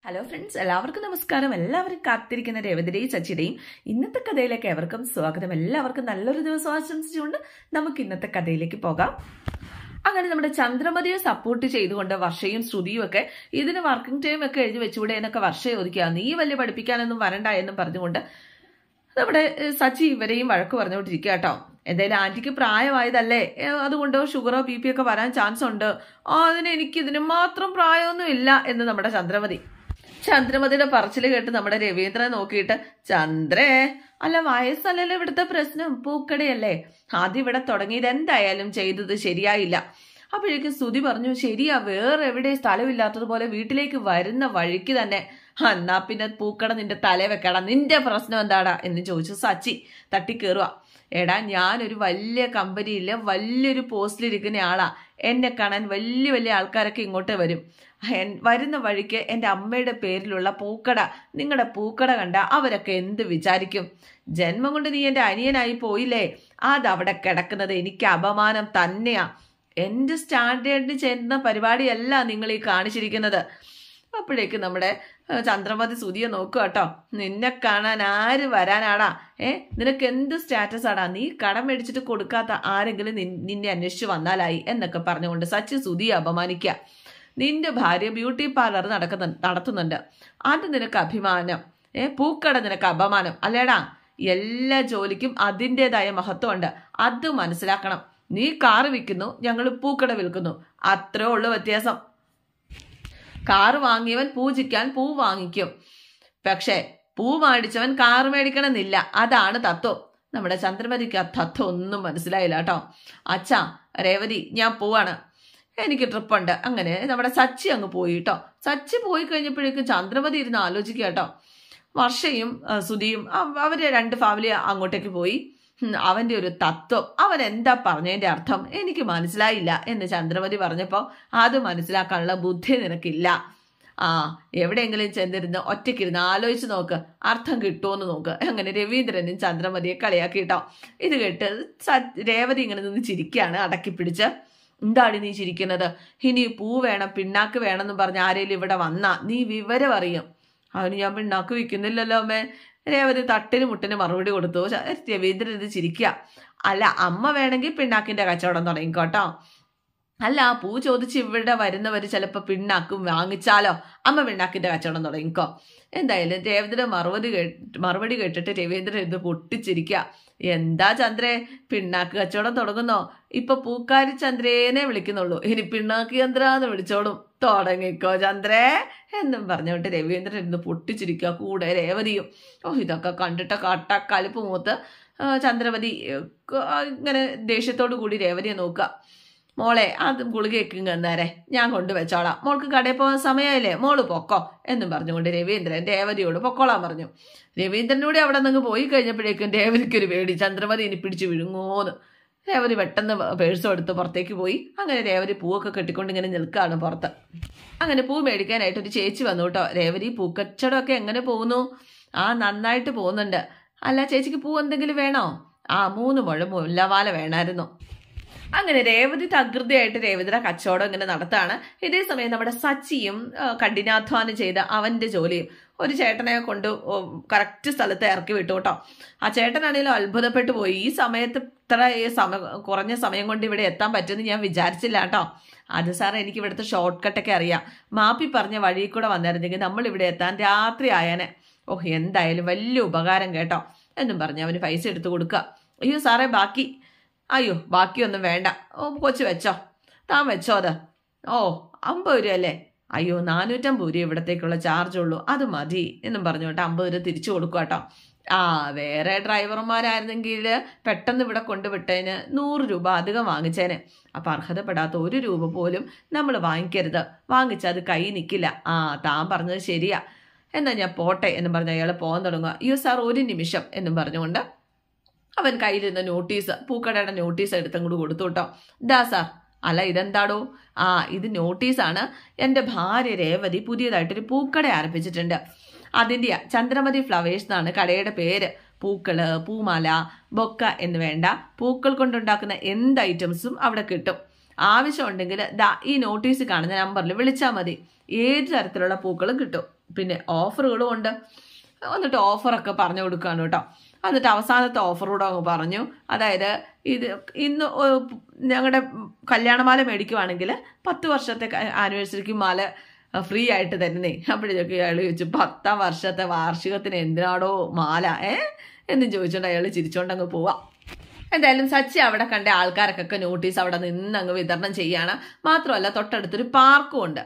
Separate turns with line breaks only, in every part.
Hello friends, എല്ലാവർക്കും നമസ്കാരം. എല്ലാവരും കാത്തിരിക്കുന്ന രേവതിയുടെയും സച്ചിയുടെയും ഇന്നത്തെ കഥയിലേക്ക് ഏവർക്കും സ്വാഗതം. എല്ലാവർക്കും നല്ലൊരു ദിവസം ആശംസിച്ചുകൊണ്ട് നമുക്ക് ഇന്നത്തെ കഥയിലേക്ക് പോകാം. അങ്ങനെ നമ്മുടെ ചന്ദ്രമതിയെ സപ്പോർട്ട് ചെയ്തുകൊണ്ട് വർഷയും ശ്രുതിയും ഒക്കെ ഇതിന് വർക്കിംഗ് ടൈം ഒക്കെ എഴുതി വെച്ചുകൂടെ എന്നൊക്കെ വർഷ ചോദിക്കുക. നീ വലിയ പഠിപ്പിക്കാനൊന്നും വരണ്ട എന്നും പറഞ്ഞുകൊണ്ട് നമ്മുടെ സച്ചി ഇവരെയും വഴക്ക് പറഞ്ഞുകൊണ്ടിരിക്കുക കേട്ടോ. എന്തായാലും ആന്റിക്ക് പ്രായമായതല്ലേ, അതുകൊണ്ട് ഷുഗറോ ബി പി ഒക്കെ വരാൻ ചാൻസ് ഉണ്ട്. അതിന് എനിക്ക് ഇതിന് മാത്രം പ്രായമൊന്നും ഇല്ല എന്ന് നമ്മുടെ ചന്ദ്രമതിയുടെ പറച്ചില് കേട്ട് നമ്മുടെ രവീന്ദ്രൻ നോക്കിയിട്ട്, ചന്ദ്രേ, അല്ല വയസ്സല്ലല്ലോ ഇവിടുത്തെ പ്രശ്നം, പൂക്കടയല്ലേ, ആദ്യം ഇവിടെ തുടങ്ങിയത് എന്തായാലും ചെയ്തത് ശരിയായില്ല. അപ്പോഴേക്കും സ്തുതി പറഞ്ഞു, ശരിയാ, വേറെ എവിടെ സ്ഥലമില്ലാത്തതുപോലെ വീട്ടിലേക്ക് വരുന്ന വഴിക്ക് തന്നെ. എന്നാ പിന്നെ പൂക്കട നിന്റെ തല വെക്കടാ, നിന്റെ പ്രശ്നം എന്താടാ എന്ന് ചോദിച്ചു സച്ചി തട്ടിക്കേറുക. എടാ, ഞാനൊരു വലിയ കമ്പനിയിൽ വലിയൊരു പോസ്റ്റിലിരിക്കുന്ന ആളാ. എന്നെ കാണാൻ വലിയ വലിയ ആൾക്കാരൊക്കെ ഇങ്ങോട്ട് വരും. വരുന്ന വഴിക്ക് എൻ്റെ അമ്മയുടെ പേരിലുള്ള പൂക്കട, നിങ്ങളുടെ പൂക്കട കണ്ട അവരൊക്കെ എന്ത് വിചാരിക്കും? ജന്മം കൊണ്ട് നീ എൻ്റെ അനിയനായി പോയില്ലേ, അതവിടെ കിടക്കുന്നത് എനിക്ക് അപമാനം തന്നെയാ. എൻ്റെ സ്റ്റാൻഡേർഡിന് ചേരുന്ന പരിപാടിയല്ല നിങ്ങൾ ഈ കാണിച്ചിരിക്കുന്നത്. അപ്പോഴേക്ക് നമ്മുടെ ചന്ദ്രമതി സുതിയെ നോക്കുക കേട്ടോ. നിന്നെ കാണാൻ ആര് വരാനാടാ? നിനക്ക് എന്ത് സ്റ്റാറ്റസ് ആടാ? നീ കടം മേടിച്ചിട്ട് കൊടുക്കാത്ത ആരെങ്കിലും നിന്നെ അന്വേഷിച്ചു വന്നാലായി എന്നൊക്കെ പറഞ്ഞുകൊണ്ട് സച്ചി സുതിയെ അപമാനിക്കുക. നിന്റെ ഭാര്യ ബ്യൂട്ടി പാർലർ നടത്തുന്നുണ്ട്, അത് നിനക്ക് അഭിമാനം. പൂക്കട നിനക്ക് അപമാനം അല്ലേടാ? എല്ലാ ജോലിക്കും അതിൻ്റെതായ മഹത്വമുണ്ട്, അത് മനസ്സിലാക്കണം. നീ കാറ് വിൽക്കുന്നു, ഞങ്ങൾ പൂക്കട വിൽക്കുന്നു, അത്രേ ഉള്ളു വ്യത്യാസം. കാറ് വാങ്ങിയവൻ പൂജിക്കാൻ പൂ വാങ്ങിക്കും, പക്ഷെ പൂ മേടിച്ചവൻ കാറ് മേടിക്കണമെന്നില്ല. അതാണ് തത്വം. നമ്മുടെ ചന്ദ്രമതിക്ക് ആ തത്വം ഒന്നും മനസ്സിലായില്ല കേട്ടോ. അച്ഛാ, രേവതി, ഞാൻ പോവാണ്, എനിക്ക് ട്രിപ്പുണ്ട്. അങ്ങനെ നമ്മുടെ സച്ചി അങ്ങ് പോയി കേട്ടോ. സച്ചി പോയി കഴിഞ്ഞപ്പോഴേക്കും ചന്ദ്രമതി ഇരുന്ന് ആലോചിക്കുക കേട്ടോ. വർഷയും സുധിയും അവര് രണ്ട് ഫാമിലി അങ്ങോട്ടേക്ക് പോയി. അവന്റെ ഒരു തത്വം, അവൻ എന്താ പറഞ്ഞതിന്റെ അർത്ഥം എനിക്ക് മനസ്സിലായില്ല എന്ന് ചന്ദ്രമതി പറഞ്ഞപ്പോൾ, അത് മനസ്സിലാക്കാനുള്ള ബുദ്ധി നിനക്കില്ല. എവിടെയെങ്കിലും ചെന്നിരുന്ന് ഒറ്റയ്ക്കിരുന്ന് ആലോചിച്ച് നോക്ക്, അർത്ഥം കിട്ടുമോന്ന് നോക്ക്. അങ്ങനെ രവീന്ദ്രനും ചന്ദ്രമതിയെ കളിയാക്കി കേട്ടോ. ഇത് കേട്ട് രേവതി ഇങ്ങനെ നിന്ന് ചിരിക്കുകയാണ് അടക്കി പിടിച്ച്. എന്താണ് നീ ചിരിക്കുന്നത്? ഇനി പൂ വേണം, പിണ്ണാക്ക് വേണമെന്ന് പറഞ്ഞ് ആരെങ്കിലും ഇവിടെ വന്നാ നീ വിവരം അറിയും. അതിന് ഞാൻ പിണ്ണാക്ക് വിൽക്കുന്നില്ലല്ലോ അമ്മേ. രേവതി തട്ടിന് മുട്ടിന് മറുപടി കൊടുത്തു. രവീന്ദ്രൻ ഇത് ചിരിക്കുക. അല്ല, അമ്മ വേണമെങ്കിൽ പിണ്ണാക്കിന്റെ കച്ചവടം തുടങ്ങിക്കോട്ടോ. അല്ല, പൂ ചോദിച്ച് ഇവിടെ വരുന്നവര് ചിലപ്പോൾ പിണ്ണാക്കും വാങ്ങിച്ചാലോ, അമ്മ പിണ്ണാക്കിന്റെ കച്ചവടം തുടങ്ങിക്കോ. എന്തായാലും രേവതിയുടെ മറുപടി കേട്ടിട്ട് രവീന്ദ്രൻ ഇത് പൊട്ടിച്ചിരിക്കുക. എന്താ ചന്ദ്രേ, പിണ്ണാക്ക് കച്ചവടം തുടങ്ങുന്നോ? ഇപ്പൊ പൂക്കാരി ചന്ദ്രേനെ വിളിക്കുന്നുള്ളൂ, ഇനി പിണ്ണാക്ക് ചന്ദ്രാന്ന് വിളിച്ചോളും. തുടങ്ങിക്കോ ചന്ദ്രേ എന്നും പറഞ്ഞോട്ട് രവീന്ദ്രൻ ഇരുന്ന് പൊട്ടിച്ചിരിക്കുക, കൂടെ രേവതിയും. ഇതൊക്കെ കണ്ടിട്ട് കട്ടക്കലിപ്പ് മൂത്ത് ചന്ദ്രമതി ഇങ്ങനെ ദേഷ്യത്തോടു കൂടി രേവതിയെ നോക്കുക. മോളെ, അത് ഗുളികയൊക്കെ എന്നേരെ ഞാൻ കൊണ്ടുവച്ചോളാം, മോൾക്ക് കടയിൽ പോകാൻ സമയമായില്ലേ, മോള് പൊക്കോ എന്നും പറഞ്ഞുകൊണ്ട് രവീന്ദ്രൻ രേവതിയോട് പൊക്കോളാൻ പറഞ്ഞു. രവീന്ദ്രനൂടെ അവിടെ നിന്ന് പോയി കഴിഞ്ഞപ്പോഴേക്കും രേവതിക്കൊരു പേടി, ചന്ദ്രമതി ഇനി പിടിച്ച് വിഴുങ്ങോന്ന്. രേവതി പെട്ടെന്ന് പേഴ്സും എടുത്ത് പുറത്തേക്ക് പോയി. അങ്ങനെ രേവതി പൂവൊക്കെ കെട്ടിക്കൊണ്ട് ഇങ്ങനെ നിൽക്കുകയാണ് പുറത്ത്. അങ്ങനെ പൂ മേടിക്കാനായിട്ട് ഒരു ചേച്ചി വന്നു കേട്ടോ. രേവതി പൂക്കച്ചവടമൊക്കെ എങ്ങനെ പോകുന്നു? നന്നായിട്ട് പോകുന്നുണ്ട്. അല്ല, ചേച്ചിക്ക് പൂ എന്തെങ്കിലും വേണോ? 3 മുഴം മുല്ലവാല വേണമായിരുന്നു. അങ്ങനെ രേവതി തകൃതിയായിട്ട് രേവതിയുടെ കച്ചവടം ഇങ്ങനെ നടത്താണ്. ഇതേ സമയം നമ്മുടെ സച്ചിയും കഠിനാധ്വാനം ചെയ്ത അവന്റെ ജോലിയും ഒരു ചേട്ടനെ കൊണ്ട് കറക്റ്റ് സ്ഥലത്ത് ഇറക്കി വിട്ടു കേട്ടോ. ആ ചേട്ടനാണെങ്കിലും അത്ഭുതപ്പെട്ടു പോയി. ഈ സമയത്ത് കുറഞ്ഞ സമയം കൊണ്ട് ഇവിടെ എത്താൻ പറ്റുമെന്ന് ഞാൻ വിചാരിച്ചില്ല കേട്ടോ. അത് സാറേ, എനിക്ക് ഇവിടുത്തെ ഷോർട്ട് കട്ടൊക്കെ അറിയാം, മാപ്പി പറഞ്ഞ വഴിയിൽ കൂടെ വന്നിരുന്നെങ്കിൽ നമ്മൾ ഇവിടെ എത്താൻ രാത്രി ആയാനെ. എന്തായാലും വലിയ ഉപകാരം കേട്ടോ എന്നും പറഞ്ഞ് അവന് പൈസ എടുത്തു കൊടുക്കുക. അയ്യോ സാറേ, ബാക്കിയൊന്നും വേണ്ട, കൊച്ചു വെച്ചോ, താൻ വെച്ചോ. അത് 50 രൂപ അല്ലേ? അയ്യോ, 450 രൂപ ഇവിടത്തേക്കുള്ള ചാർജ് ഉള്ളൂ, അത് മതി എന്നും പറഞ്ഞോട്ട് 50 രൂപ തിരിച്ചു കൊടുക്കുക കേട്ടോ. വേറെ ഡ്രൈവർമാരായിരുന്നെങ്കിൽ പെട്ടെന്ന് ഇവിടെ കൊണ്ടുവിട്ടതിന് 100 രൂപ അധികം വാങ്ങിച്ചേനെ. അപ്പം അർഹതപ്പെടാത്ത 1 രൂപ പോലും നമ്മൾ വാങ്ങിക്കരുത്, വാങ്ങിച്ചാൽ അത് കൈ നിൽക്കില്ല. താൻ പറഞ്ഞത് ശരിയാ, എന്നാൽ ഞാൻ പോട്ടെ എന്നും പറഞ്ഞ് അയാൾ പോകാൻ തുടങ്ങുക. അയ്യോ സാർ, 1 നിമിഷം എന്നും പറഞ്ഞുകൊണ്ട് അവൻ കയ്യിലിരുന്ന നോട്ടീസ്, പൂക്കടയുടെ നോട്ടീസ് എടുത്തങ്ങോട്ട് കൊടുത്തു കേട്ടോ. ദാ സാർ. അല്ല, ഇതെന്താടോ? ഇത് നോട്ടീസാണ്. എൻ്റെ ഭാര്യ രേവതി പുതിയതായിട്ടൊരു പൂക്കട ആരംഭിച്ചിട്ടുണ്ട്. അതിൻ്റെയാ, ചന്ദ്രമതി ഫ്ലവേഴ്സ് എന്നാണ് കടയുടെ പേര്. പൂക്കള്, പൂമാല, ബൊക്ക എന്ന് വേണ്ട പൂക്കൾ കൊണ്ടുണ്ടാക്കുന്ന എന്ത് ഐറ്റംസും അവിടെ കിട്ടും. ആവശ്യമുണ്ടെങ്കിൽ ദാ ഈ നോട്ടീസ് കാണുന്ന നമ്പറിൽ വിളിച്ചാൽ മതി. ഏത് തരത്തിലുള്ള പൂക്കളും കിട്ടും. പിന്നെ ഓഫറുകളും ഉണ്ട്. എന്നിട്ട് ഓഫറൊക്കെ പറഞ്ഞു കൊടുക്കുകയാണ് കേട്ടോ. എന്നിട്ട് അവസാനത്തെ ഓഫർ കൂടെ അങ്ങ് പറഞ്ഞു. അതായത് ഇന്ന് ഞങ്ങളുടെ കല്യാണമാല മേടിക്കുവാണെങ്കിൽ 10 വർഷത്തെ ആനിവേഴ്സറിക്ക് മാല ഫ്രീ ആയിട്ട് തരുന്നേ. അപ്പോഴേക്ക് അയാൾ ചോദിച്ചു, 10 വർഷത്തെ വാർഷികത്തിന് എന്തിനാടോ മാല എന്നും ചോദിച്ചുകൊണ്ട് അയാൾ ചിരിച്ചോണ്ടങ്ങ് പോവാം. എന്തായാലും സച്ചി അവിടെ കണ്ട ആൾക്കാർക്കൊക്കെ നോട്ടീസ് അവിടെ നിന്ന് അങ്ങ് വിതരണം ചെയ്യാണ്. മാത്രമല്ല തൊട്ടടുത്തൊരു പാർക്കും ഉണ്ട്.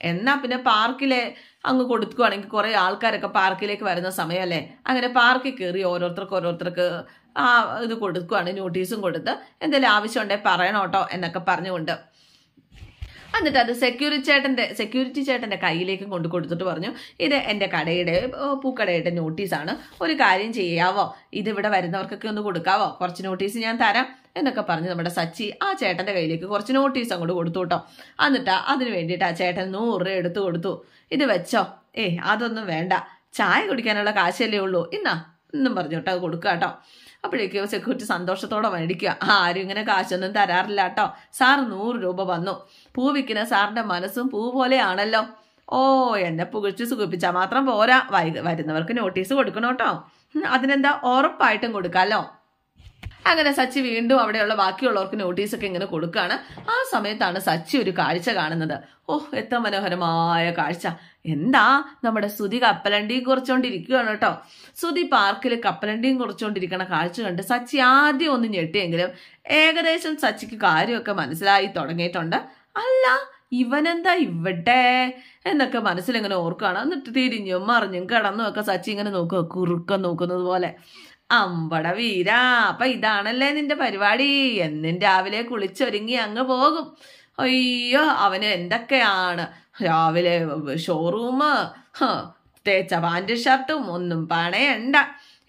എന്നാ പിന്നെ പാർക്കിലെ അങ്ങ് കൊടുക്കുകയാണെങ്കിൽ കുറെ ആൾക്കാരൊക്കെ പാർക്കിലേക്ക് വരുന്ന സമയമല്ലേ, അങ്ങനെ പാർക്കിൽ കയറി ഓരോരുത്തർക്ക് ഇത് കൊടുക്കുകയാണ്, നോട്ടീസും കൊടുത്ത് എന്തെങ്കിലും ആവശ്യമുണ്ടെങ്കിൽ പറയണോട്ടോ എന്നൊക്കെ പറഞ്ഞുകൊണ്ട്. എന്നിട്ട് അത് സെക്യൂരിറ്റി ചേട്ടന്റെ കയ്യിലേക്ക് കൊണ്ട് കൊടുത്തിട്ട് പറഞ്ഞു, ഇത് എൻ്റെ പൂക്കടയുടെ നോട്ടീസാണ്, ഒരു കാര്യം ചെയ്യാവോ, ഇതിവിടെ വരുന്നവർക്കൊക്കെ ഒന്ന് കൊടുക്കാവോ, കുറച്ച് നോട്ടീസ് ഞാൻ തരാം എന്നൊക്കെ പറഞ്ഞ് നമ്മുടെ സച്ചി ആ ചേട്ടന്റെ കയ്യിലേക്ക് കുറച്ച് നോട്ടീസ് അങ്ങോട്ട് കൊടുത്തു കേട്ടോ. എന്നിട്ട് അതിന് വേണ്ടിയിട്ട് ആ ചേട്ടൻ 100 രൂപ എടുത്തു കൊടുത്തു. ഇത് വെച്ചോ, അതൊന്നും വേണ്ട, ചായ കുടിക്കാനുള്ള കാശല്ലേ ഉള്ളൂ, എന്നും പറഞ്ഞു കേട്ടോ അത് കൊടുക്കുക കേട്ടോ. അപ്പോഴേക്കും സെക്യൂരിറ്റി സന്തോഷത്തോടെ മേടിക്കുക. ആരും ഇങ്ങനെ കാശൊന്നും തരാറില്ല കേട്ടോ, സാർ 100 രൂപ വന്നു, പൂ വിൽക്കുന്ന സാറിന്റെ മനസ്സും പൂ പോലെയാണല്ലോ. എന്നെ പുകഴ്ച സുഖിപ്പിച്ചാൽ മാത്രം പോരാ, വരുന്നവർക്ക് നോട്ടീസ് കൊടുക്കണം കേട്ടോ, അതിനെന്താ ഉറപ്പായിട്ടും കൊടുക്കാമല്ലോ. അങ്ങനെ സച്ചി വീണ്ടും അവിടെയുള്ള ബാക്കിയുള്ളവർക്ക് നോട്ടീസൊക്കെ ഇങ്ങനെ കൊടുക്കുകയാണ്. ആ സമയത്താണ് സച്ചി ഒരു കാഴ്ച കാണുന്നത്. എത്ര മനോഹരമായ കാഴ്ച! എന്താ, നമ്മുടെ സുധി കപ്പലണ്ടിയും കുറച്ചോണ്ടിരിക്കുകയാണ് കേട്ടോ. സുധി പാർക്കിൽ കപ്പലണ്ടിയും കുറച്ചോണ്ടിരിക്കണ കാഴ്ച കണ്ട് സച്ചി ആദ്യം ഒന്ന് ഞെട്ടിയെങ്കിലും ഏകദേശം സച്ചിക്ക് കാര്യമൊക്കെ മനസ്സിലായി തുടങ്ങിയിട്ടുണ്ട്. അല്ല, ഇവനെന്താ ഇവിടെ എന്നൊക്കെ മനസ്സിലിങ്ങനെ ഓർക്കുകയാണ്. എന്നിട്ട് തിരിഞ്ഞും മറിഞ്ഞും കിടന്നും ഒക്കെ സച്ചി ഇങ്ങനെ നോക്കുക, കുറുക്കം നോക്കുന്നത് പോലെ. അമ്പട വീര, അപ്പൊ ഇതാണല്ലേ നിന്റെ പരിപാടി, എന്നും രാവിലെ കുളിച്ചൊരുങ്ങി അങ്ങ് പോകും. അയ്യോ, അവന് എന്തൊക്കെയാണ് രാവിലെ ഷോറൂം, തേച്ച പാൻറ് ഷർട്ടും, ഒന്നും പണയണ്ട.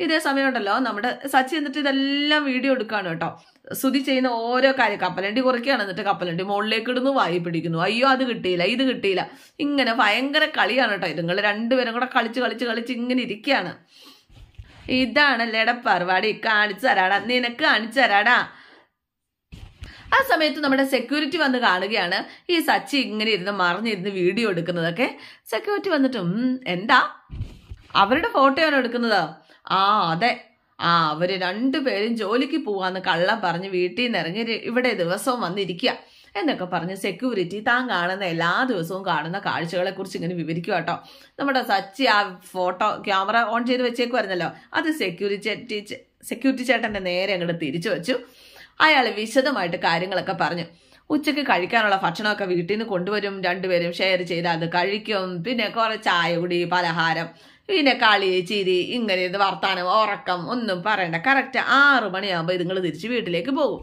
ഇതേ സമയമുണ്ടല്ലോ നമ്മുടെ സച്ചി എന്നിട്ട് ഇതെല്ലാം വീഡിയോ എടുക്കുകയാണ് കേട്ടോ. സുധി ചെയ്യുന്ന ഓരോ കാര്യം, കപ്പലണ്ടി കുറയ്ക്കുകയാണ്, എന്നിട്ട് കപ്പലണ്ടി മുകളിലേക്ക് ഇടുന്നു, വായി പിടിക്കുന്നു, അയ്യോ അത് കിട്ടിയില്ല, ഇത് കിട്ടിയില്ല, ഇങ്ങനെ ഭയങ്കര കളിയാണ് കേട്ടോ. ഇതുങ്ങൾ രണ്ടുപേരും കൂടെ കളിച്ച് ഇങ്ങനെ ഇരിക്കുകയാണ്. ഇതാണല്ലേടാ പരിപാടി, കാണിച്ചു തരാടാ, നിനക്ക് കാണിച്ചു തരാടാ. ആ സമയത്ത് നമ്മുടെ സെക്യൂരിറ്റി വന്ന് കാണുകയാണ് ഈ സച്ചി ഇങ്ങനെ ഇരുന്ന് മറിഞ്ഞിരുന്ന് വീഡിയോ എടുക്കുന്നതൊക്കെ. സെക്യൂരിറ്റി വന്നിട്ട് എന്താ, അവരുടെ ഫോട്ടോയാണ് എടുക്കുന്നത്? അതെ, അവര് രണ്ടുപേരും ജോലിക്ക് പോവാന്ന് കള്ളം പറഞ്ഞ് വീട്ടിൽ നിന്ന് ഇറങ്ങി ഇവിടെ ദിവസവും വന്നിരിക്കുക എന്നൊക്കെ പറഞ്ഞ് സെക്യൂരിറ്റി താൻ കാണുന്ന എല്ലാ ദിവസവും കാണുന്ന കാഴ്ചകളെ കുറിച്ച് ഇങ്ങനെ വിവരിക്കുക കേട്ടോ. നമ്മുടെ സച്ചി ആ ഫോട്ടോ ക്യാമറ ഓൺ ചെയ്ത് വെച്ചേക്കുമായിരുന്നല്ലോ, അത് സെക്യൂരിറ്റി ചേട്ടന്റെ നേരെ അങ്ങോട്ട് തിരിച്ചു വെച്ചു. അയാൾ വിശദമായിട്ട് കാര്യങ്ങളൊക്കെ പറഞ്ഞു. ഉച്ചയ്ക്ക് കഴിക്കാനുള്ള ഭക്ഷണമൊക്കെ വീട്ടിൽ നിന്ന് കൊണ്ടുവരും, രണ്ടുപേരും ഷെയർ ചെയ്ത് അത് കഴിക്കും. പിന്നെ കുറെ ചായ കുടി, പലഹാരം, പിന്നെ കളി, ചിരി, ഇങ്ങനെ ഇത് വർത്താനം, ഉറക്കം, ഒന്നും പറയണ്ട. കറക്റ്റ് 6 മണിയാകുമ്പോൾ ഇതുങ്ങൾ തിരിച്ച് വീട്ടിലേക്ക് പോകും.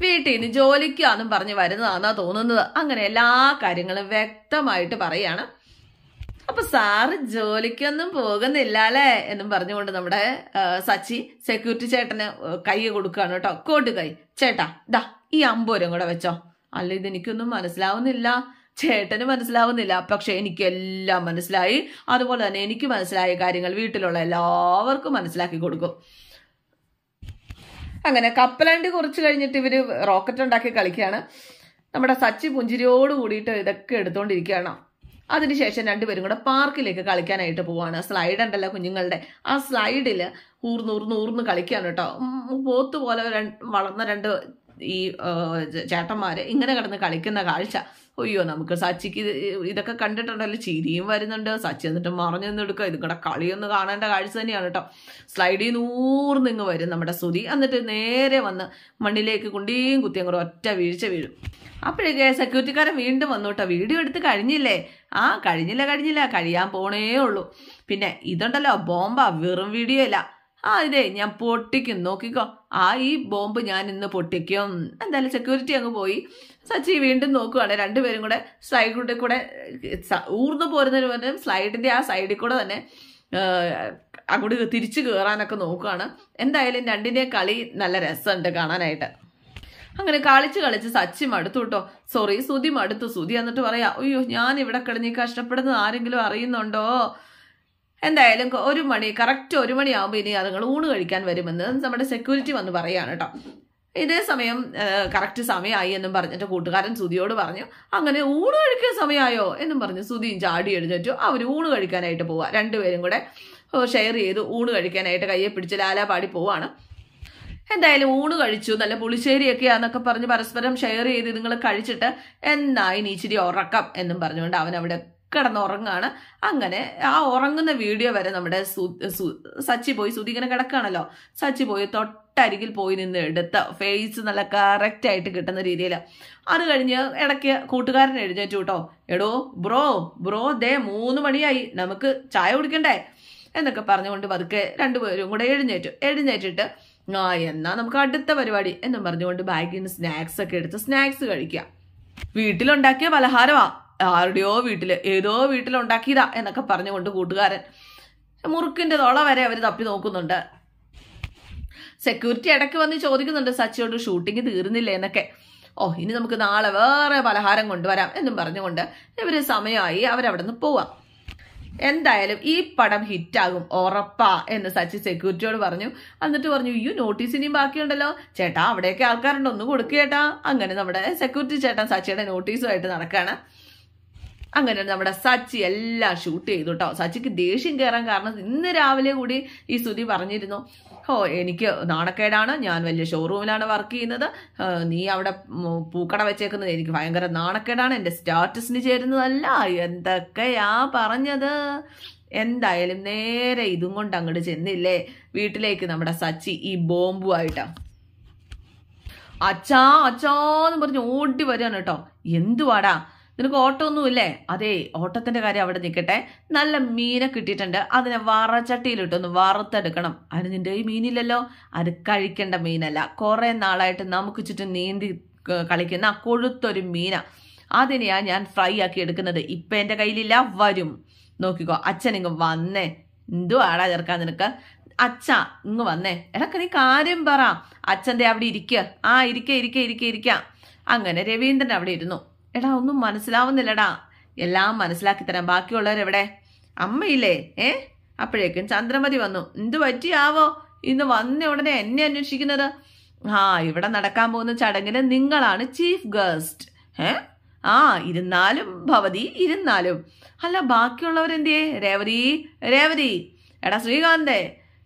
വീട്ടിൽ നിന്ന് ജോലിക്കാന്നും പറഞ്ഞ് വരുന്നതാണെന്നാ തോന്നുന്നത്. അങ്ങനെ എല്ലാ കാര്യങ്ങളും വ്യക്തമായിട്ട് പറയാണ്. അപ്പൊ സാറ് ജോലിക്കൊന്നും പോകുന്നില്ല അല്ലേ എന്നും പറഞ്ഞുകൊണ്ട് നമ്മുടെ സച്ചി സെക്യൂരിറ്റി ചേട്ടന് കൈ കൊടുക്കുകയാണ് കേട്ടോ. കോട്ട് കൈ. ചേട്ടാ ദാ ഈ 50 രൂപ കൂടെ വെച്ചോ. അല്ല, ഇതെനിക്കൊന്നും മനസ്സിലാവുന്നില്ല. ചേട്ടന് മനസ്സിലാവുന്നില്ല, പക്ഷെ എനിക്കെല്ലാം മനസ്സിലായി. അതുപോലെ തന്നെ എനിക്ക് മനസ്സിലായ കാര്യങ്ങൾ വീട്ടിലുള്ള എല്ലാവർക്കും മനസ്സിലാക്കി കൊടുക്കും. അങ്ങനെ കപ്പലണ്ടി കുറച്ച് കഴിഞ്ഞിട്ട് ഇവര് റോക്കറ്റ് ഉണ്ടാക്കി കളിക്കുകയാണ്. നമ്മുടെ സച്ചി പുഞ്ചിരിയോട് കൂടിയിട്ട് ഇതൊക്കെ എടുത്തോണ്ടിരിക്കുകയാണ്. അതിനുശേഷം രണ്ടുപേരും കൂടെ പാർക്കിലേക്ക് കളിക്കാനായിട്ട് പോവാണ്. സ്ലൈഡ് ഉണ്ടല്ലോ കുഞ്ഞുങ്ങളുടെ, ആ സ്ലൈഡില് ഊർന്ന് കളിക്കുകയാണ് കേട്ടോ. പോത്ത് പോലെ വളർന്ന 2 ഈ ചേട്ടന്മാര് ഇങ്ങനെ കിടന്ന് കളിക്കുന്ന കാഴ്ച, അയ്യോ നമുക്ക് സച്ചിക്ക് ഇതൊക്കെ കണ്ടിട്ടുണ്ടല്ലോ, ചിരിയും വരുന്നുണ്ട്. സച്ചി എന്നിട്ട് മറിഞ്ഞൊന്നും എടുക്കുക, ഇതുകൂടെ കളിയൊന്ന് കാണേണ്ട കാഴ്ച തന്നെയാണ് കേട്ടോ. സ്ലൈഡിൽ നൂർന്നിങ്ങ് വരും നമ്മുടെ സുധി, എന്നിട്ട് നേരെ വന്ന് മണ്ണിലേക്ക് കുണ്ടിയും കുത്തിയും കൂടെ ഒറ്റ വീഴ്ച വീഴും. അപ്പോഴേക്ക് സെക്യൂരിറ്റിക്കാരൻ വീണ്ടും വന്നു കേട്ടോ. വീഡിയോ എടുത്ത് കഴിഞ്ഞില്ലേ? കഴിഞ്ഞില്ല, കഴിയാൻ പോണേ ഉള്ളൂ. പിന്നെ ഇതുണ്ടല്ലോ ബോംബാ, വെറും വീഡിയോ അല്ല. ഇതേ ഞാൻ പൊട്ടിക്കും, നോക്കിക്കോ, ഈ ബോംബ് ഞാൻ ഇന്ന് പൊട്ടിക്കും. എന്തായാലും സെക്യൂരിറ്റി അങ്ങ് പോയി. സച്ചി വീണ്ടും നോക്കുവാണ്. രണ്ടുപേരും കൂടെ സ്ലൈഡിൽ കൂടെ ഊർന്നു പോരുന്നതിന് പകരം സ്ലൈഡിന്റെ ആ സൈഡിൽ കൂടെ തന്നെ അങ്ങോട്ട് തിരിച്ചു കയറാനൊക്കെ നോക്കുകയാണ്. എന്തായാലും രണ്ടിന്റെ കളി നല്ല രസമുണ്ട് കാണാനായിട്ട്. അങ്ങനെ കളിച്ച് സച്ചി മടുത്തു കേട്ടോ. സുധി മടുത്തു. സുധി എന്നിട്ട് പറയാ, അയ്യോ ഞാൻ ഇവിടെ കിടന്ന് കഷ്ടപ്പെടുന്നത് ആരെങ്കിലും അറിയുന്നുണ്ടോ? എന്തായാലും കറക്റ്റ് 1 മണിയാകുമ്പോൾ ഇനി അതുങ്ങൾ ഊണ് കഴിക്കാൻ വരുമെന്ന് നമ്മുടെ സെക്യൂരിറ്റി വന്ന് പറയാണ് കേട്ടോ. ഇതേ സമയം കറക്റ്റ് സമയമായി എന്നും പറഞ്ഞിട്ട് കൂട്ടുകാരൻ സുധിയോട് പറഞ്ഞു, അങ്ങനെ ഊണ് കഴിക്കാൻ സമയമായോ എന്നും പറഞ്ഞു സുധിയും ചാടി എഴുന്നേറ്റു. അവർ ഊണ് കഴിക്കാനായിട്ട് പോവുക. രണ്ടുപേരും കൂടെ ഷെയർ ചെയ്ത് ഊണ് കഴിക്കാനായിട്ട് കയ്യെ പിടിച്ച് ലാലാപാടി പോവാണ്. എന്തായാലും ഊണ് കഴിച്ചു, നല്ല പുളിശ്ശേരിയൊക്കെയാന്നൊക്കെ പറഞ്ഞ് പരസ്പരം ഷെയർ ചെയ്ത് നിങ്ങൾ കഴിച്ചിട്ട് എന്നായി നീ ഇച്ചിരി ഉറക്കം എന്നും പറഞ്ഞുകൊണ്ട് അവൻ അവിടെ കിടന്നുറങ്ങാണ്. അങ്ങനെ ആ ഉറങ്ങുന്ന വീഡിയോ വരെ നമ്മുടെ സച്ചി പോയി, സുധി ഇങ്ങനെ കിടക്കുകയാണല്ലോ, സച്ചി പോയി തൊട്ടരികിൽ പോയി നിന്ന് എടുത്ത ഫേസ് നല്ല കറക്റ്റ് ആയിട്ട് കിട്ടുന്ന രീതിയിൽ. അത് കഴിഞ്ഞ് ഇടയ്ക്ക് കൂട്ടുകാരൻ എഴുന്നേറ്റു കേട്ടോ, എടോ ബ്രോ ദേ 3 മണിയായി, നമുക്ക് ചായ കുടിക്കണ്ടേ എന്നൊക്കെ പറഞ്ഞുകൊണ്ട് പതുക്കെ രണ്ടുപേരും കൂടെ എഴുന്നേറ്റിട്ട് എന്നാ നമുക്ക് അടുത്ത പരിപാടി എന്നും പറഞ്ഞുകൊണ്ട് ബാഗിൽ നിന്ന് സ്നാക്സ് ഒക്കെ എടുത്ത് സ്നാക്സ് കഴിക്കുക. വീട്ടിലുണ്ടാക്കിയ പലഹാരമാ, ആരുടെയോ വീട്ടില് ഏതോ വീട്ടിലുണ്ടാക്കിയതാ എന്നൊക്കെ പറഞ്ഞുകൊണ്ട് കൂട്ടുകാരൻ മുറുക്കിന്റെ തൊള വരെ അവർ തപ്പി നോക്കുന്നുണ്ട്. സെക്യൂരിറ്റി ഇടയ്ക്ക് വന്ന് ചോദിക്കുന്നുണ്ട് സച്ചിയോട് ഷൂട്ടിങ് തീർന്നില്ലേ എന്നൊക്കെ. ഇനി നമുക്ക് നാളെ വേറെ പലഹാരം കൊണ്ടുവരാം എന്നും പറഞ്ഞുകൊണ്ട് ഇവര് സമയമായി അവരവിടെ നിന്ന് പോവാം. എന്തായാലും ഈ പടം ഹിറ്റാകും ഉറപ്പാ എന്ന് സച്ചി സെക്യൂരിറ്റിയോട് പറഞ്ഞു. എന്നിട്ട് പറഞ്ഞു, നോട്ടീസ് ഇനിയും ബാക്കിയുണ്ടല്ലോ ചേട്ടാ, അവിടെയൊക്കെ ആൾക്കാരുണ്ട്, ഒന്ന് കൊടുക്കേട്ടാ. അങ്ങനെ നമ്മുടെ സെക്യൂരിറ്റി ചേട്ടൻ സച്ചിയുടെ നോട്ടീസുമായിട്ട് നടക്കാണ്. അങ്ങനെ നമ്മുടെ സച്ചി എല്ലാം ഷൂട്ട് ചെയ്തു കേട്ടോ. സച്ചിക്ക് ദേഷ്യം കയറാൻ കാരണം ഇന്ന് രാവിലെ കൂടി ഈ സുധി പറഞ്ഞിരുന്നു, എനിക്ക് നാണക്കേടാണ്, ഞാൻ വലിയ ഷോറൂമിലാണ് വർക്ക് ചെയ്യുന്നത്, നീ അവിടെ പൂക്കട വെച്ചേക്കുന്നത് എനിക്ക് ഭയങ്കര നാണക്കേടാണ്, എൻ്റെ സ്റ്റാറ്റസിന് ചേരുന്നതല്ല, എന്തൊക്കെയാ പറഞ്ഞത്. എന്തായാലും നേരെ ഇതും കൊണ്ട് അങ്ങോട്ട് ചെന്നില്ലേ വീട്ടിലേക്ക് നമ്മുടെ സച്ചി ഈ ബോംബുമായിട്ടാ. അച്ഛാന്ന് പറഞ്ഞ് ഓടി വരാണ് കേട്ടോ. എന്തുവാടാ നിനക്ക് ഓട്ടം ഒന്നുമില്ലേ? അതെ, ഓട്ടത്തിന്റെ കാര്യം അവിടെ നിൽക്കട്ടെ, നല്ല മീനെ കിട്ടിയിട്ടുണ്ട്, അതിനെ വറച്ചട്ടിയിലിട്ടൊന്ന് വറുത്തെടുക്കണം. അതിന് നിന്റെ ഈ മീനില്ലല്ലോ, അത് കഴിക്കേണ്ട മീനല്ല, കുറെ നാളായിട്ട് നമുക്ക് ചുറ്റും നീന്തി കളിക്കുന്ന കൊഴുത്തൊരു മീന, അതിനെയാ ഞാൻ ഫ്രൈ ആക്കി എടുക്കുന്നത്. ഇപ്പൊ എന്റെ കയ്യിലില്ല, വരും, നോക്കിക്കോ. അച്ഛൻ ഇങ്ങ് വന്നേ. എന്തുവാടാ ചേർക്കാൻ നിനക്ക്? അച്ഛ ഇങ്ങ് വന്നേ. എടക്ക് നീ കാര്യം പറ. അച്ഛൻ്റെ അവിടെ ഇരിക്ക. അങ്ങനെ രവീന്ദ്രൻ അവിടെ ഇരുന്നു. എടാ ഒന്നും മനസ്സിലാവുന്നില്ലടാ. എല്ലാം മനസ്സിലാക്കി തരാം, ബാക്കിയുള്ളവരെവിടെ? അമ്മയില്ലേ? അപ്പോഴേക്കും ചന്ദ്രമതി വന്നു. എന്തു പറ്റിയാവോ ഇന്ന് വന്ന ഉടനെ എന്നെ അന്വേഷിക്കുന്നത്? ഇവിടെ നടക്കാൻ പോകുന്ന ചടങ്ങിന് നിങ്ങളാണ് ചീഫ് ഗസ്റ്റ്. ഇരുന്നാലും ഭവതി ഇരുന്നാലും. അല്ല ബാക്കിയുള്ളവരെന്തേ? രേവതി എടാ ശ്രീകാന്തേ,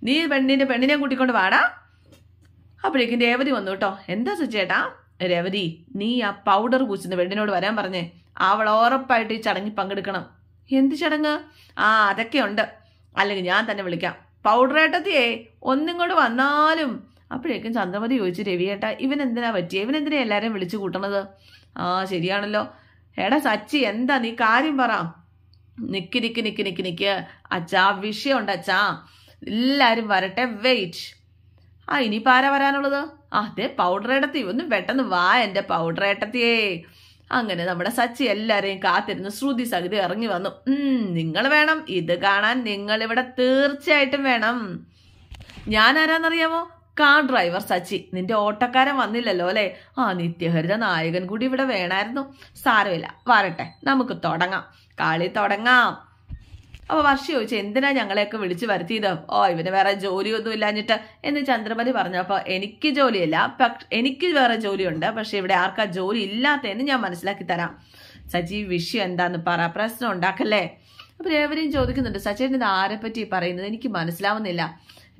നീ പെണ്ണിനെ കൂട്ടിക്കൊണ്ട് വാടാ. അപ്പോഴേക്കും രേവതി വന്നു കേട്ടോ. എന്താ സുചേട്ടാ? രേവതി, നീ ആ പൗഡർ പൂച്ചുന്ന പെണ്ണിനോട് വരാൻ പറഞ്ഞേ, അവൾ ഉറപ്പായിട്ട് ഈ ചടങ്ങിൽ പങ്കെടുക്കണം. എന്ത് ചടങ്ങ്? അതൊക്കെ ഉണ്ട്, അല്ലെങ്കിൽ ഞാൻ തന്നെ വിളിക്കാം. പൗഡറേട്ടത്തിയേ ഒന്നിങ്ങോട്ട് വന്നാലും. അപ്പോഴേക്കും ചന്ദ്രമതി ചോദിച്ചു, രവിയേട്ടാ ഇവനെന്തിനാ പറ്റിയേ? ഇവനെന്തിനാ എല്ലാരെയും വിളിച്ചു കൂട്ടണത്? ശരിയാണല്ലോ. എടാ സച്ചി എന്താ നീ കാര്യം പറ. നിക്ക് അച്ഛാ, വിഷയമുണ്ട് അച്ഛാ, എല്ലാരും വരട്ടെ, വെയിറ്റ്. ഇനിയിപ്പോൾ ആരാ വരാനുള്ളത്? അതെ പൗഡറേട്ടത്തി, ഒന്ന് പെട്ടെന്ന് വാ എൻ്റെ പൗഡറേട്ടത്തിയേ. അങ്ങനെ നമ്മുടെ സച്ചി എല്ലാരെയും കാത്തിരുന്ന് ശ്രുതി സഹിത ഇറങ്ങി വന്നു. നിങ്ങൾ വേണം ഇത് കാണാൻ, നിങ്ങൾ ഇവിടെ തീർച്ചയായിട്ടും വേണം. ഞാൻ ആരാന്നറിയാമോ? Car driver Sachi. നിന്റെ ഓട്ടക്കാരൻ വന്നില്ലല്ലോ അല്ലെ? നിത്യഹരിത നായകൻ കൂടി ഇവിടെ വേണമായിരുന്നു. സാരമില്ല, വരട്ടെ, നമുക്ക് തുടങ്ങാം, കളി തുടങ്ങാം. അപ്പൊ വർഷി ചോദിച്ചു, എന്തിനാ ഞങ്ങളെയൊക്കെ വിളിച്ചു വരുത്തിയത്? ഇവന് വേറെ ജോലിയൊന്നും ഇല്ലാഞ്ഞിട്ട് എന്ന് ചന്ദ്രമതി പറഞ്ഞു. അപ്പൊ എനിക്ക് ജോലിയില്ല, എനിക്ക് വേറെ ജോലിയുണ്ട്, പക്ഷെ ഇവിടെ ആർക്കാ ജോലി ഇല്ലാത്തതെന്ന് ഞാൻ മനസ്സിലാക്കി തരാം. സജി വിഷയം എന്താന്ന് പറ, പ്രശ്നം ഉണ്ടാക്കല്ലേ. അപ്പൊ രേവതിയും ചോദിക്കുന്നുണ്ട്, സച്ചിൻ ഇത് ആരെ പറ്റി പറയുന്നത് എനിക്ക് മനസ്സിലാവുന്നില്ല.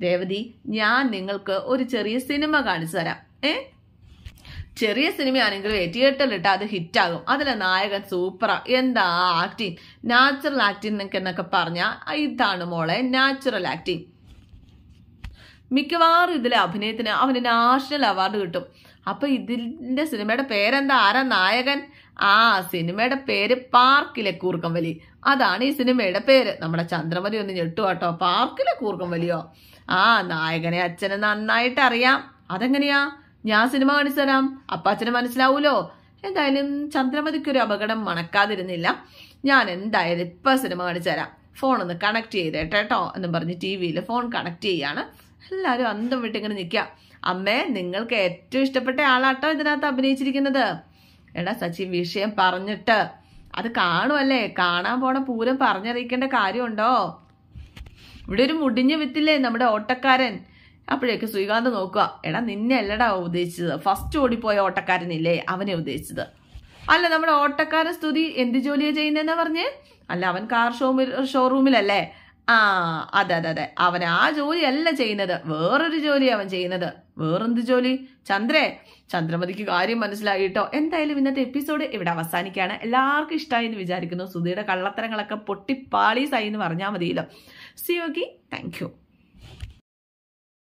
രേവതി, ഞാൻ നിങ്ങൾക്ക് ഒരു ചെറിയ സിനിമ കാണിച്ചു തരാം. ചെറിയ സിനിമയാണെങ്കിലും തിയേറ്ററിലിട്ട് അത് ഹിറ്റാകും. അതിലെ നായകൻ സൂപ്പറാ. എന്താ ആക്ടിങ്, നാച്ചുറൽ ആക്ടിങ് എന്നൊക്കെ പറഞ്ഞാൽ ഇതാണ് മോളെ നാച്ചുറൽ ആക്ടിങ്. മിക്കവാറും ഇതിലെ അഭിനയത്തിന് അവന് നാഷണൽ അവാർഡ് കിട്ടും. അപ്പൊ ഇതിന്റെ സിനിമയുടെ പേരെന്താ? ആരാ നായകൻ? സിനിമയുടെ പേര് പാർക്കിലെ കൂർക്കം വലി. അതാണ് ഈ സിനിമയുടെ പേര്. നമ്മുടെ ചന്ദ്രമതി ഒന്ന് ഞെട്ടുവാട്ടോ. പാർക്കിലെ കൂർക്കം വലിയോ? നായകനെ അച്ഛന് നന്നായിട്ട് അറിയാം. അതെങ്ങനെയാ? ഞാൻ സിനിമ കാണിച്ചു തരാം, അപ്പൊ അച്ഛന് മനസ്സിലാവൂലോ. എന്തായാലും ചന്ദ്രമതിക്കൊരു അപകടം മണക്കാതിരുന്നില്ല. ഞാൻ എന്തായാലും ഇപ്പൊ സിനിമ കാണിച്ചു തരാം, ഫോൺ ഒന്ന് കണക്ട് ചെയ്തേട്ടോ എന്നും പറഞ്ഞ് TV-യിൽ ഫോൺ കണക്ട് ചെയ്യാണ്. എല്ലാവരും അന്തം വിട്ടിങ്ങനെ നിൽക്കുക. അമ്മേ, നിങ്ങൾക്ക് ഏറ്റവും ഇഷ്ടപ്പെട്ട ആളാട്ടോ ഇതിനകത്ത് അഭിനയിച്ചിരിക്കുന്നത്. എടാ സച്ചി, വിഷയം പറഞ്ഞിട്ട് അത് കാണുമല്ലേ, കാണാൻ പോണ പൂരം പറഞ്ഞറിയിക്കേണ്ട കാര്യമുണ്ടോ? ഇവിടെ ഒരു മുടിഞ്ഞ വിത്തില്ലേ നമ്മുടെ ഓട്ടക്കാരൻ, അപ്പോഴേക്ക് ശ്രീകാന്ത് നോക്കുക, എടാ നിന്നെ അല്ലടാ ഉദ്ദേശിച്ചത്, ഫസ്റ്റ് ഓടിപ്പോയ ഓട്ടക്കാരനില്ലേ അവനെ ഉദ്ദേശിച്ചത്. അല്ല നമ്മുടെ ഓട്ടക്കാരൻ സ്തുതി എന്ത് ജോലിയാ ചെയ്യുന്നതെന്നാ പറഞ്ഞേ? അല്ല അവൻ കാർ ഷോറൂമിലല്ലേ? ആ അതെ അതെ അതെ, അവൻ ആ ജോലിയല്ല ചെയ്യുന്നത്, വേറൊരു ജോലി അവൻ ചെയ്യുന്നത്. വേറെന്ത് ജോലി? ചന്ദ്രമതിക്ക് കാര്യം മനസ്സിലായി കേട്ടോ. എന്തായാലും ഇന്നത്തെ എപ്പിസോഡ് ഇവിടെ അവസാനിക്കുകയാണ്. എല്ലാവർക്കും ഇഷ്ടമായി എന്ന് വിചാരിക്കുന്നു. സുധിയുടെ കള്ളത്തരങ്ങളൊക്കെ പൊട്ടിപ്പാളീസായി എന്ന് പറഞ്ഞാൽ മതിയല്ലോ. C okay, thank you.